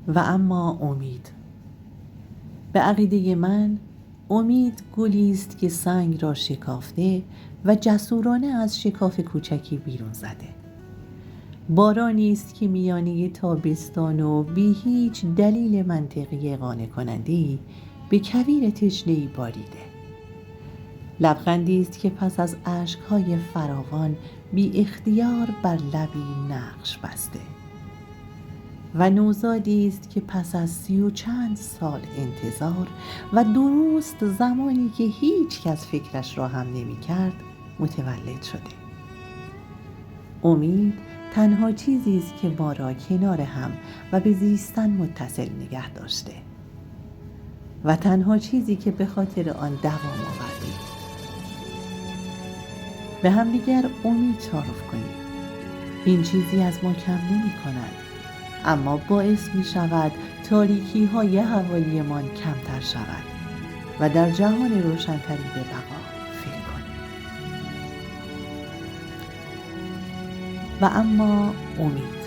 و اما امید. به عقیده من امید گلی است که سنگ را شکافته و جسورانه از شکاف کوچکی بیرون زده. بارانی است که میانه تابستان و بی هیچ دلیل منطقی قانع کننده‌ای به کویر تشنه‌ای باریده. لبخندی است که پس از اشک‌های فراوان بی اختیار بر لبی نقش بسته و نوزادی است که پس از 30 و چند سال انتظار و درست زمانی که هیچ کس فکرش را هم نمی کرد متولد شده. امید تنها چیزی است که ما را کنار هم و به زیستن متصل نگه داشته و تنها چیزی که به خاطر آن دوام آوردیم. به همدیگر امید تعارف کنیم. این چیزی از ما کم نمی کند، اما باعث می شود تاریکی های حوالیمان کمتر شود و در جهان روشنتری به بقا فکر کنیم. و اما امید.